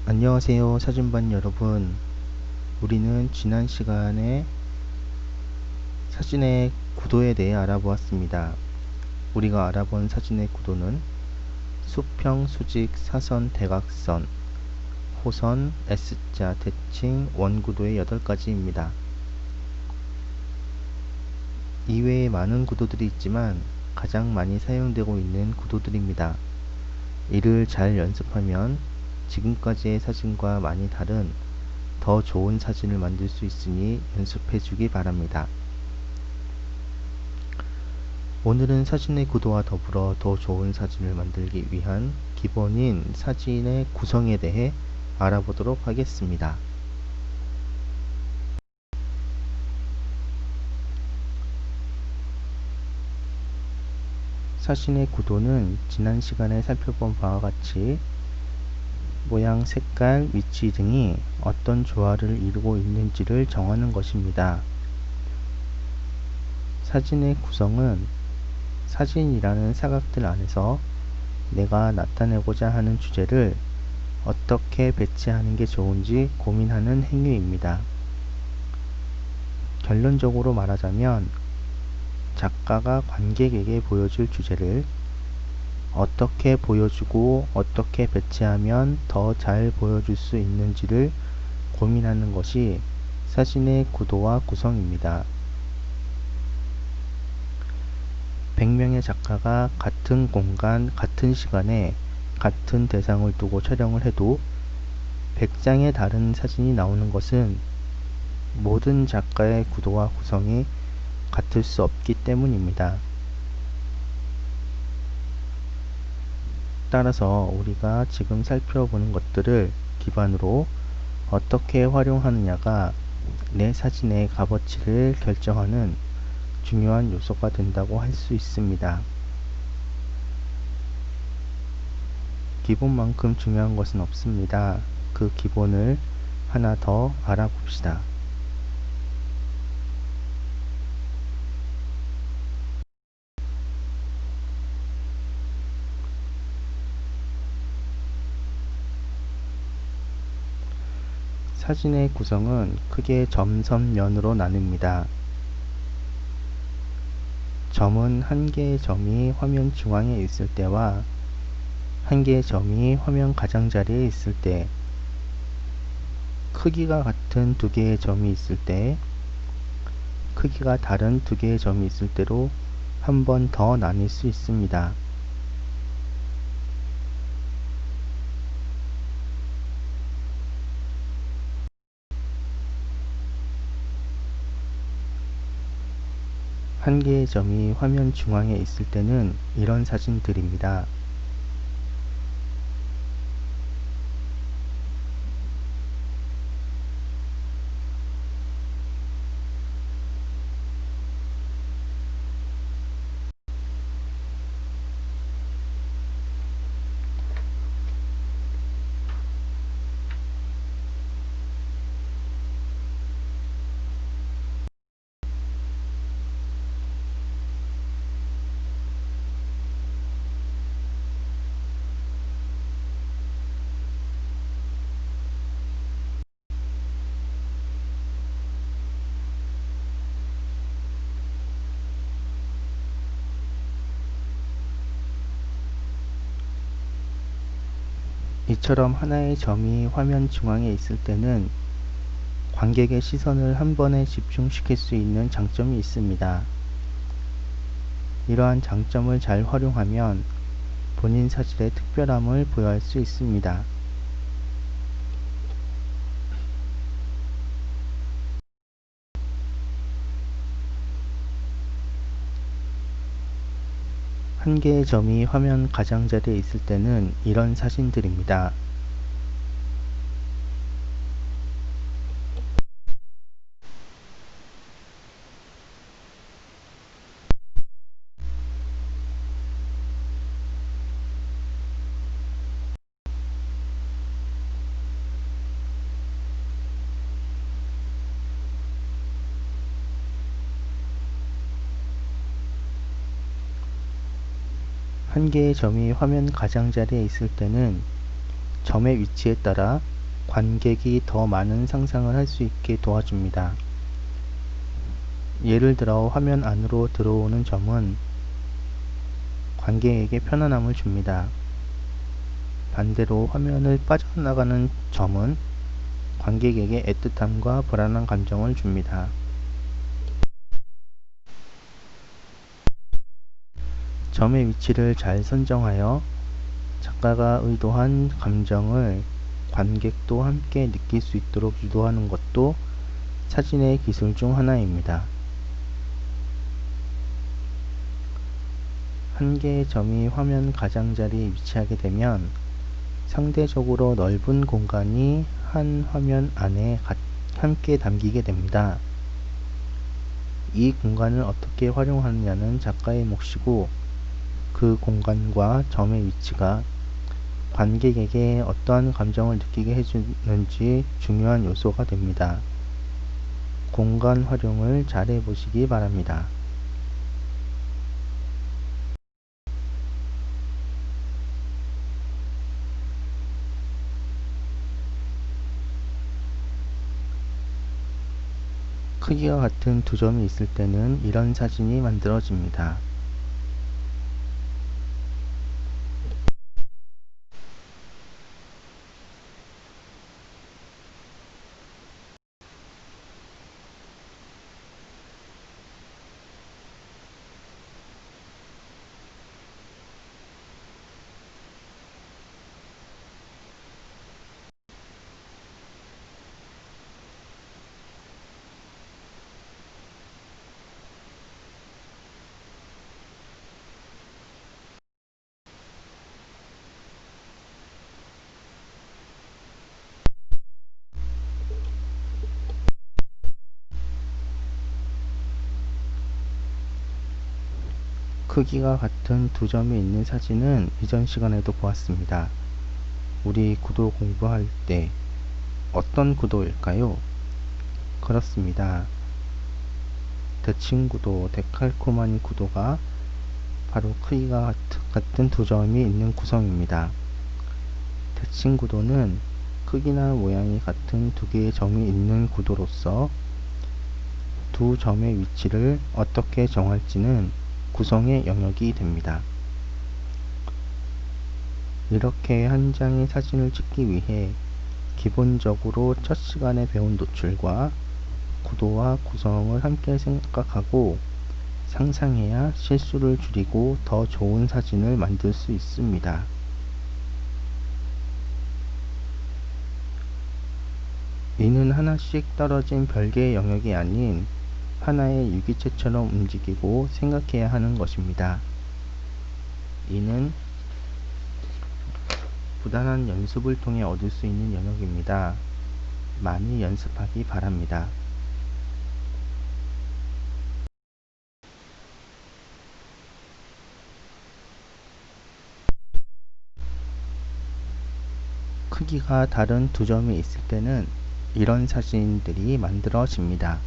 안녕하세요 사진반 여러분. 우리는 지난 시간에 사진의 구도에 대해 알아보았습니다. 우리가 알아본 사진의 구도는 수평, 수직, 사선, 대각선, 호선, S자, 대칭, 원구도의 8가지입니다. 이외에 많은 구도들이 있지만 가장 많이 사용되고 있는 구도들입니다. 이를 잘 연습하면 지금까지의 사진과 많이 다른 더 좋은 사진을 만들 수 있으니 연습해 주기 바랍니다. 오늘은 사진의 구도와 더불어 더 좋은 사진을 만들기 위한 기본인 사진의 구성에 대해 알아보도록 하겠습니다. 사진의 구도는 지난 시간에 살펴본 바와 같이 모양, 색깔, 위치 등이 어떤 조화를 이루고 있는지를 정하는 것입니다. 사진의 구성은 사진이라는 사각들 안에서 내가 나타내고자 하는 주제를 어떻게 배치하는 게 좋은지 고민하는 행위입니다. 결론적으로 말하자면 작가가 관객에게 보여줄 주제를 어떻게 보여주고 어떻게 배치하면 더 잘 보여줄 수 있는지를 고민하는 것이 사진의 구도와 구성입니다. 100명의 작가가 같은 공간, 같은 시간에 같은 대상을 두고 촬영을 해도 100장의 다른 사진이 나오는 것은 모든 작가의 구도와 구성이 같을 수 없기 때문입니다. 따라서 우리가 지금 살펴보는 것들을 기반으로 어떻게 활용하느냐가 내 사진의 값어치를 결정하는 중요한 요소가 된다고 할 수 있습니다. 기본만큼 중요한 것은 없습니다. 그 기본을 하나 더 알아봅시다. 사진의 구성은 크게 점, 선, 면으로 나뉩니다. 점은 한 개의 점이 화면 중앙에 있을 때와 한 개의 점이 화면 가장자리에 있을 때, 크기가 같은 두 개의 점이 있을 때, 크기가 다른 두 개의 점이 있을 때로 한 번 더 나뉠 수 있습니다. 한 개의 점이 화면 중앙에 있을 때는 이런 사진들입니다. 이처럼 하나의 점이 화면 중앙에 있을 때는 관객의 시선을 한 번에 집중시킬 수 있는 장점이 있습니다. 이러한 장점을 잘 활용하면 본인 사진의 특별함을 부여할 수 있습니다. 한 개의 점이 화면 가장자리에 있을 때는 이런 사진들입니다. 한 개의 점이 화면 가장자리에 있을 때는 점의 위치에 따라 관객이 더 많은 상상을 할 수 있게 도와줍니다. 예를 들어 화면 안으로 들어오는 점은 관객에게 편안함을 줍니다. 반대로 화면을 빠져나가는 점은 관객에게 애틋함과 불안한 감정을 줍니다. 점의 위치를 잘 선정하여 작가가 의도한 감정을 관객도 함께 느낄 수 있도록 유도하는 것도 사진의 기술 중 하나입니다. 한 개의 점이 화면 가장자리에 위치하게 되면 상대적으로 넓은 공간이 한 화면 안에 함께 담기게 됩니다. 이 공간을 어떻게 활용하느냐는 작가의 몫이고, 그 공간과 점의 위치가 관객에게 어떠한 감정을 느끼게 해주는지 중요한 요소가 됩니다. 공간 활용을 잘 해보시기 바랍니다. 크기가 같은 두 점이 있을 때는 이런 사진이 만들어집니다. 크기가 같은 두 점이 있는 사진은 이전 시간에도 보았습니다. 우리 구도 공부할 때 어떤 구도일까요? 그렇습니다. 대칭 구도, 데칼코마니 구도가 바로 크기가 같은 두 점이 있는 구성입니다. 대칭 구도는 크기나 모양이 같은 두 개의 점이 있는 구도로서 두 점의 위치를 어떻게 정할지는 구성의 영역이 됩니다. 이렇게 한 장의 사진을 찍기 위해 기본적으로 첫 시간에 배운 노출과 구도와 구성을 함께 생각하고 상상해야 실수를 줄이고 더 좋은 사진을 만들 수 있습니다. 이는 하나씩 떨어진 별개의 영역이 아닌 하나의 유기체처럼 움직이고 생각해야 하는 것입니다. 이는 부단한 연습을 통해 얻을 수 있는 영역입니다. 많이 연습하기 바랍니다. 크기가 다른 두 점이 있을 때는 이런 사진들이 만들어집니다.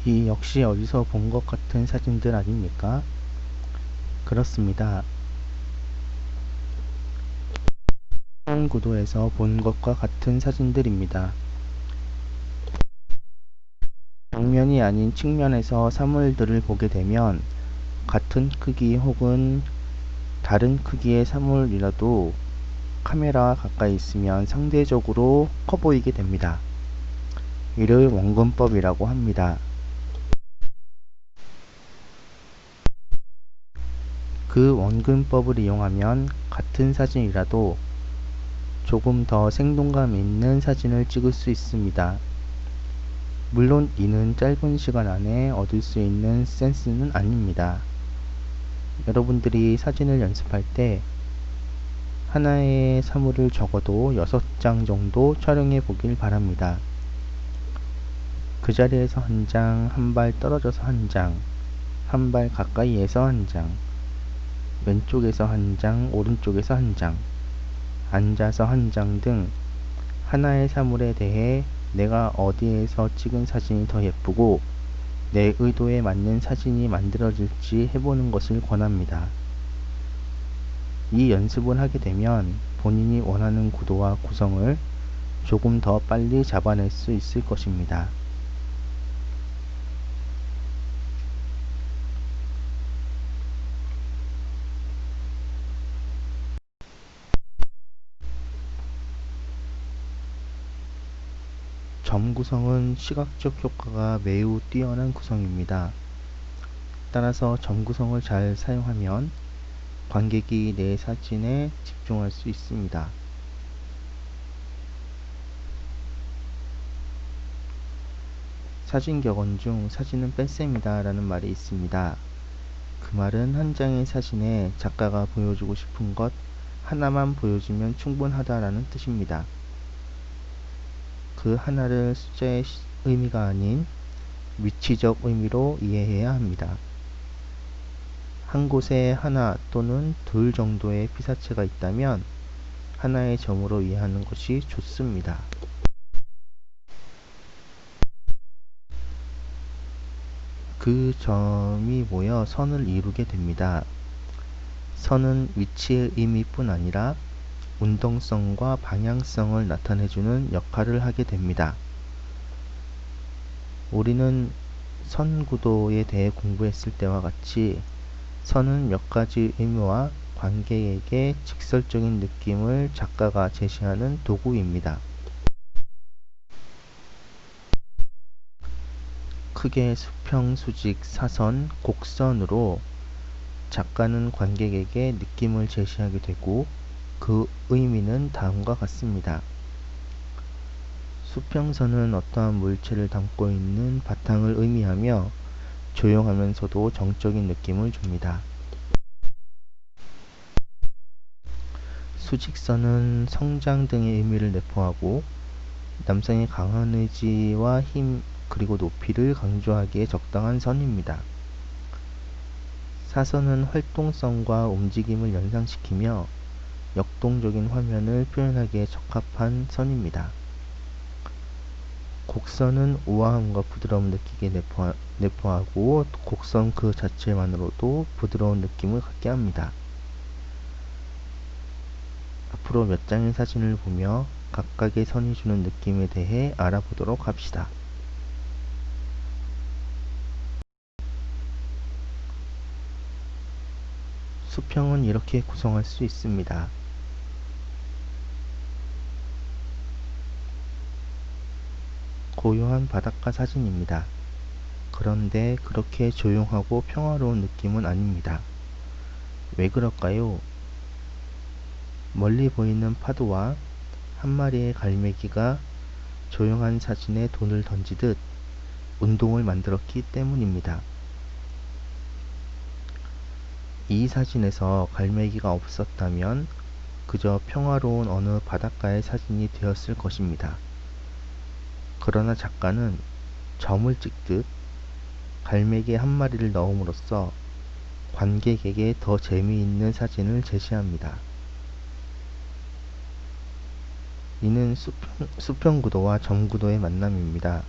이 역시 어디서 본 것 같은 사진들 아닙니까? 그렇습니다. 화면 구도에서 본 것과 같은 사진들입니다. 정면이 아닌 측면에서 사물들을 보게 되면 같은 크기 혹은 다른 크기의 사물이라도 카메라와 가까이 있으면 상대적으로 커 보이게 됩니다. 이를 원근법이라고 합니다. 그 원근법을 이용하면 같은 사진이라도 조금 더 생동감 있는 사진을 찍을 수 있습니다. 물론 이는 짧은 시간 안에 얻을 수 있는 센스는 아닙니다. 여러분들이 사진을 연습할 때 하나의 사물을 적어도 6장 정도 촬영해 보길 바랍니다. 그 자리에서 한 장, 한 발 떨어져서 한 장, 한 발 가까이에서 한 장, 왼쪽에서 한 장, 오른쪽에서 한 장, 앉아서 한 장 등 하나의 사물에 대해 내가 어디에서 찍은 사진이 더 예쁘고 내 의도에 맞는 사진이 만들어질지 해보는 것을 권합니다. 이 연습을 하게 되면 본인이 원하는 구도와 구성을 조금 더 빨리 잡아낼 수 있을 것입니다. 점 구성은 시각적 효과가 매우 뛰어난 구성입니다. 따라서 점 구성을 잘 사용하면 관객이 내 사진에 집중할 수 있습니다. 사진 격언 중 사진은 뺄셈이다 라는 말이 있습니다. 그 말은 한 장의 사진에 작가가 보여주고 싶은 것 하나만 보여주면 충분하다라는 뜻입니다. 그 하나를 숫자의 의미가 아닌 위치적 의미로 이해해야 합니다. 한 곳에 하나 또는 둘 정도의 피사체가 있다면 하나의 점으로 이해하는 것이 좋습니다. 그 점이 모여 선을 이루게 됩니다. 선은 위치의 의미뿐 아니라 운동성과 방향성을 나타내주는 역할을 하게 됩니다. 우리는 선 구도에 대해 공부했을 때와 같이 선은 몇 가지 의미와 관객에게 직설적인 느낌을 작가가 제시하는 도구입니다. 크게 수평, 수직, 사선, 곡선으로 작가는 관객에게 느낌을 제시하게 되고 그 의미는 다음과 같습니다. 수평선은 어떠한 물체를 담고 있는 바탕을 의미하며 조용하면서도 정적인 느낌을 줍니다. 수직선은 성장 등의 의미를 내포하고 남성의 강한 의지와 힘 그리고 높이를 강조하기에 적당한 선입니다. 사선은 활동성과 움직임을 연상시키며 역동적인 화면을 표현하기에 적합한 선입니다. 곡선은 우아함과 부드러움 느끼게 내포하고 곡선 그 자체만으로도 부드러운 느낌을 갖게 합니다. 앞으로 몇 장의 사진을 보며 각각의 선이 주는 느낌에 대해 알아보도록 합시다. 수평은 이렇게 구성할 수 있습니다. 고요한 바닷가 사진입니다. 그런데 그렇게 조용하고 평화로운 느낌은 아닙니다. 왜 그럴까요? 멀리 보이는 파도와 한 마리의 갈매기가 조용한 사진에 돈을 던지듯 운동을 만들었기 때문입니다. 이 사진에서 갈매기가 없었다면 그저 평화로운 어느 바닷가의 사진이 되었을 것입니다. 그러나 작가는 점을 찍듯 갈매기 한 마리를 넣음으로써 관객에게 더 재미있는 사진을 제시합니다. 이는 수평 구도와 점 구도의 만남입니다.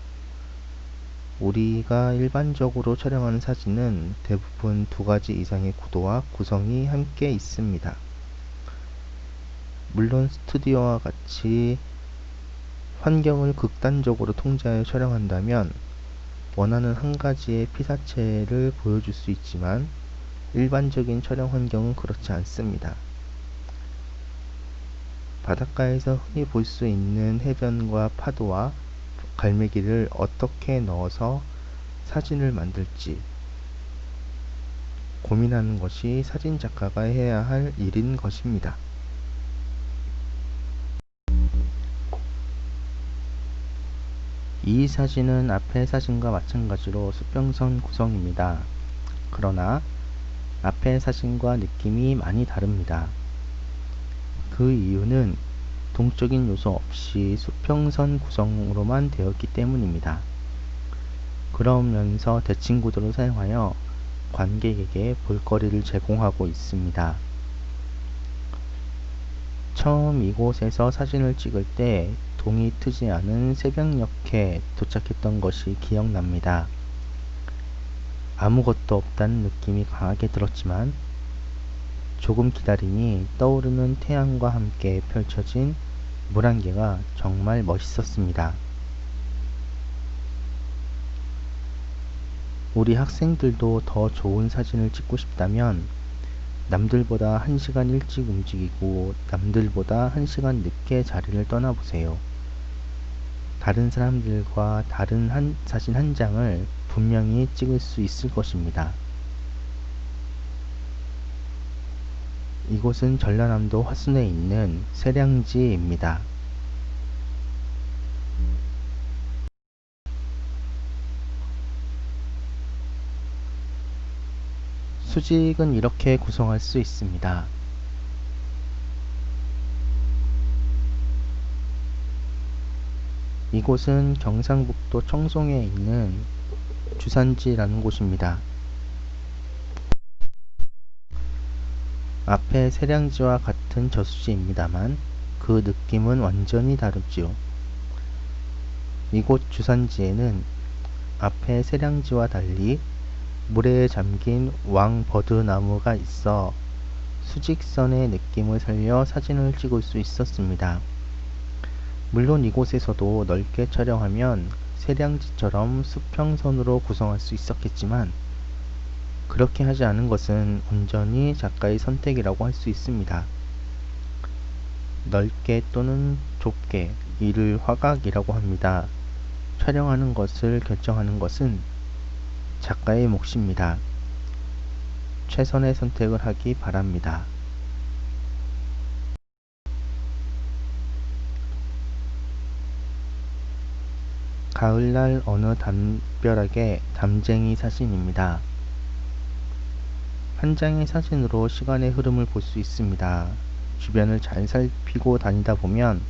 우리가 일반적으로 촬영하는 사진은 대부분 두 가지 이상의 구도와 구성이 함께 있습니다. 물론 스튜디오와 같이 환경을 극단적으로 통제하여 촬영한다면 원하는 한 가지의 피사체를 보여줄 수 있지만 일반적인 촬영 환경은 그렇지 않습니다. 바닷가에서 흔히 볼 수 있는 해변과 파도와 갈매기를 어떻게 넣어서 사진을 만들지 고민하는 것이 사진작가가 해야 할 일인 것입니다. 이 사진은 앞의 사진과 마찬가지로 수평선 구성입니다. 그러나 앞의 사진과 느낌이 많이 다릅니다. 그 이유는 동적인 요소 없이 수평선 구성으로만 되었기 때문입니다. 그러면서 대칭 구도를 사용하여 관객에게 볼거리를 제공하고 있습니다. 처음 이곳에서 사진을 찍을 때 동이 트지 않은 새벽녘에 도착했던 것이 기억납니다. 아무것도 없다는 느낌이 강하게 들었지만 조금 기다리니 떠오르는 태양과 함께 펼쳐진 물안개가 정말 멋있었습니다. 우리 학생들도 더 좋은 사진을 찍고 싶다면 남들보다 1시간 일찍 움직이고 남들보다 1시간 늦게 자리를 떠나보세요. 다른 사람들과 다른 사진 한 장을 분명히 찍을 수 있을 것입니다. 이곳은 전라남도 화순에 있는 세량지입니다. 수직은 이렇게 구성할 수 있습니다. 이곳은 경상북도 청송에 있는 주산지라는 곳입니다. 앞에 세량지와 같은 저수지입니다만 그 느낌은 완전히 다르지요. 이곳 주산지에는 앞에 세량지와 달리 물에 잠긴 왕버드나무가 있어 수직선의 느낌을 살려 사진을 찍을 수 있었습니다. 물론 이곳에서도 넓게 촬영하면 세량지처럼 수평선으로 구성할 수 있었겠지만 그렇게 하지 않은 것은 온전히 작가의 선택이라고 할 수 있습니다. 넓게 또는 좁게, 이를 화각이라고 합니다. 촬영하는 것을 결정하는 것은 작가의 몫입니다. 최선의 선택을 하기 바랍니다. 가을날 어느 담벼락의 담쟁이 사진입니다. 한 장의 사진으로 시간의 흐름을 볼 수 있습니다. 주변을 잘 살피고 다니다 보면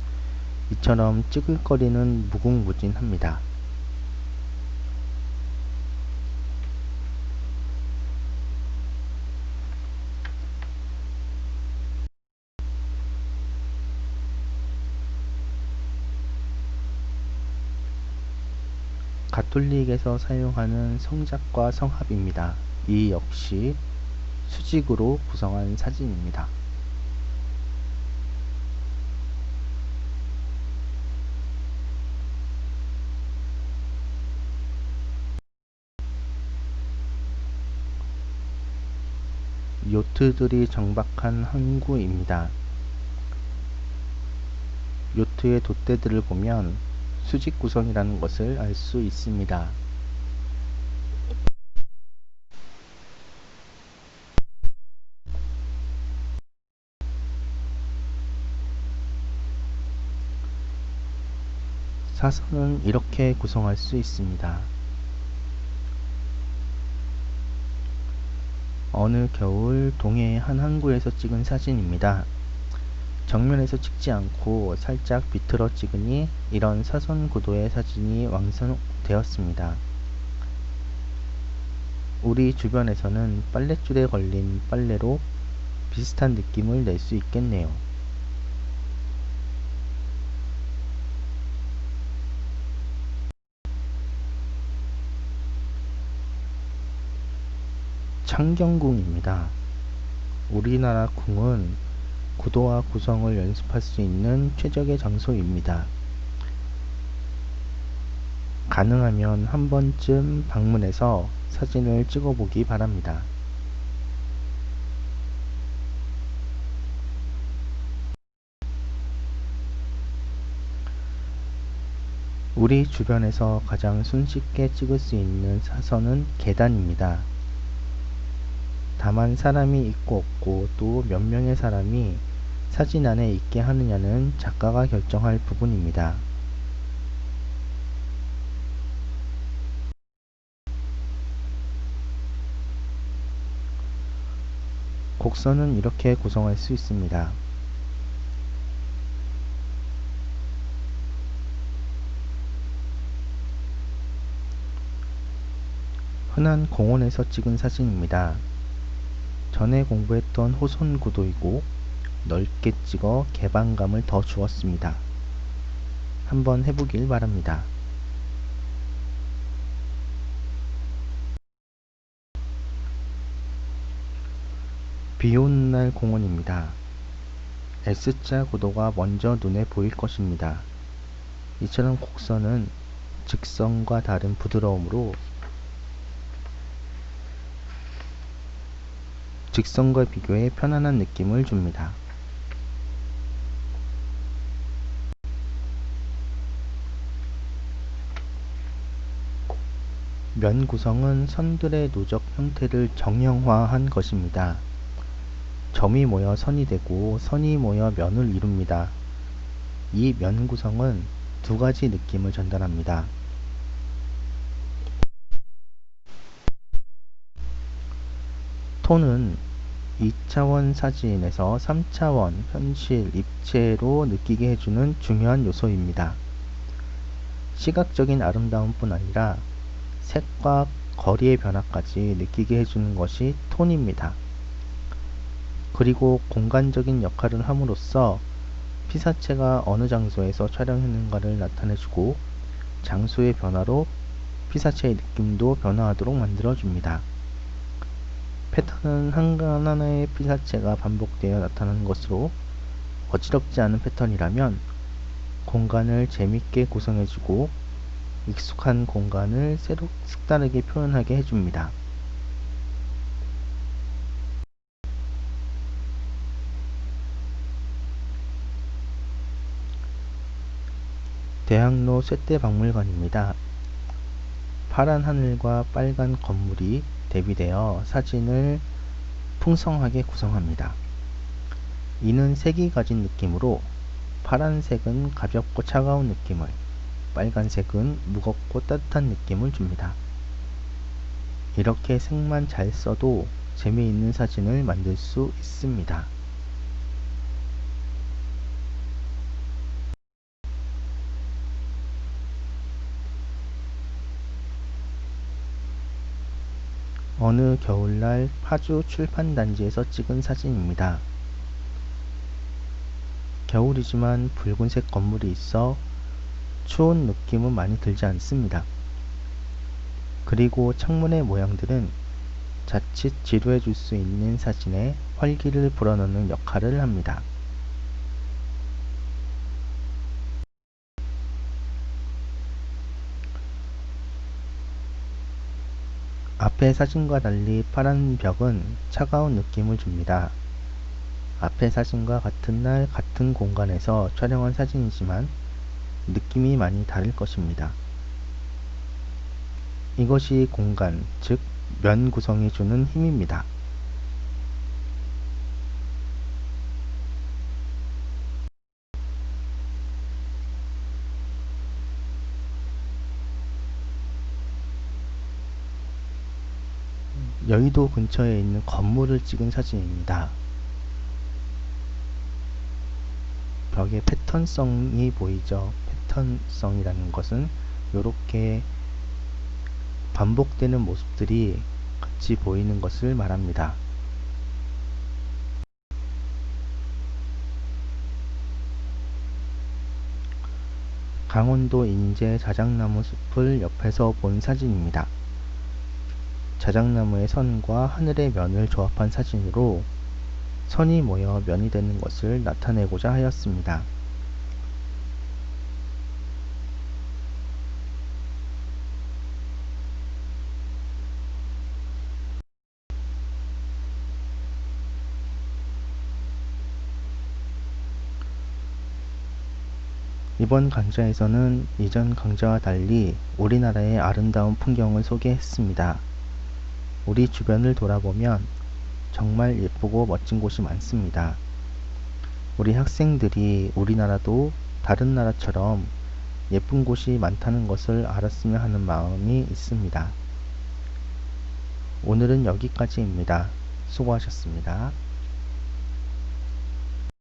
이처럼 찍을 거리는 무궁무진합니다. 가톨릭에서 사용하는 성작과 성합입니다. 이 역시 수직으로 구성한 사진입니다. 요트들이 정박한 항구입니다. 요트의 돛대들을 보면 수직 구성이라는 것을 알 수 있습니다. 사선은 이렇게 구성할 수 있습니다. 어느 겨울 동해의 한 항구에서 찍은 사진입니다. 정면에서 찍지 않고 살짝 비틀어 찍으니 이런 사선 구도의 사진이 완성되었습니다. 우리 주변에서는 빨랫줄에 걸린 빨래로 비슷한 느낌을 낼 수 있겠네요. 창경궁입니다. 우리나라 궁은 구도와 구성을 연습할 수 있는 최적의 장소입니다. 가능하면 한 번쯤 방문해서 사진을 찍어보기 바랍니다. 우리 주변에서 가장 손쉽게 찍을 수 있는 사선은 계단입니다. 다만 사람이 있고 없고 또 몇 명의 사람이 사진 안에 있게 하느냐는 작가가 결정할 부분입니다. 곡선은 이렇게 구성할 수 있습니다. 흔한 공원에서 찍은 사진입니다. 전에 공부했던 호손 구도이고 넓게 찍어 개방감을 더 주었습니다. 한번 해보길 바랍니다. 비 오는 날 공원입니다. S자 구도가 먼저 눈에 보일 것입니다. 이처럼 곡선은 직선과 다른 부드러움으로 직선과 비교해 편안한 느낌을 줍니다. 면 구성은 선들의 누적 형태를 정형화한 것입니다. 점이 모여 선이 되고 선이 모여 면을 이룹니다. 이 면 구성은 두 가지 느낌을 전달합니다. 톤은 2차원 사진에서 3차원 현실, 입체로 느끼게 해주는 중요한 요소입니다. 시각적인 아름다움뿐 아니라 색과 거리의 변화까지 느끼게 해주는 것이 톤입니다. 그리고 공간적인 역할을 함으로써 피사체가 어느 장소에서 촬영했는가를 나타내주고 장소의 변화로 피사체의 느낌도 변화하도록 만들어줍니다. 패턴은 하나하나의 피사체가 반복되어 나타나는 것으로 어지럽지 않은 패턴이라면 공간을 재밌게 구성해주고 익숙한 공간을 색다르게 표현하게 해줍니다. 대학로 쇠대박물관입니다. 파란 하늘과 빨간 건물이 대비되어 사진을 풍성하게 구성합니다. 이는 색이 가진 느낌으로 파란색은 가볍고 차가운 느낌을, 빨간색은 무겁고 따뜻한 느낌을 줍니다. 이렇게 색만 잘 써도 재미있는 사진을 만들 수 있습니다. 어느 겨울날 파주 출판단지에서 찍은 사진입니다. 겨울이지만 붉은색 건물이 있어 추운 느낌은 많이 들지 않습니다. 그리고 창문의 모양들은 자칫 지루해 줄 수 있는 사진에 활기를 불어넣는 역할을 합니다. 앞의 사진과 달리 파란 벽은 차가운 느낌을 줍니다. 앞의 사진과 같은 날 같은 공간에서 촬영한 사진이지만 느낌이 많이 다를 것입니다. 이것이 공간, 즉 면 구성이 주는 힘입니다. 여의도 근처에 있는 건물을 찍은 사진입니다. 벽에 패턴성이 보이죠. 패턴성이라는 것은 이렇게 반복되는 모습들이 같이 보이는 것을 말합니다. 강원도 인제 자작나무 숲을 옆에서 본 사진입니다. 자작나무의 선과 하늘의 면을 조합한 사진으로 선이 모여 면이 되는 것을 나타내고자 하였습니다. 이번 강좌에서는 이전 강좌와 달리 우리나라의 아름다운 풍경을 소개했습니다. 우리 주변을 돌아보면 정말 예쁘고 멋진 곳이 많습니다. 우리 학생들이 우리나라도 다른 나라처럼 예쁜 곳이 많다는 것을 알았으면 하는 마음이 있습니다. 오늘은 여기까지입니다. 수고하셨습니다.